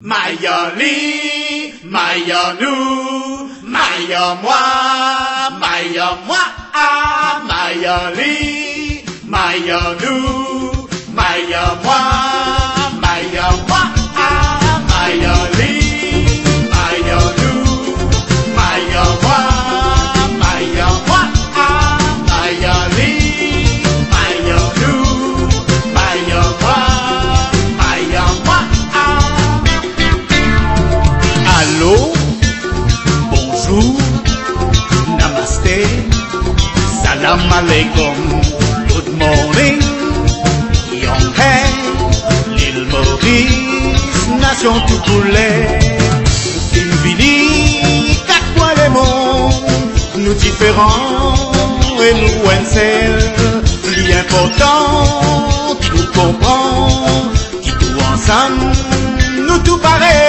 Mayoli, Mayonou, Mayo-moi, Mayo-moi, ah, Mayoli, Mayonou, Mayo-moi, Mayo-moi, ah, Mayoli, Mayonou, Mayo-moi, Mayo-moi, ah, Mayoli, Mayonou, Mayo-moi, Mayo-moi, ah. Allô, bonjour, namaste, salam alaikum, good morning, Yonghai, l'île Maurice, nation tout poulet, infini, quatre points les mondes, nous différents et nous un seul, l'important qui nous comprend, qui tout ensemble, nous tout pareil.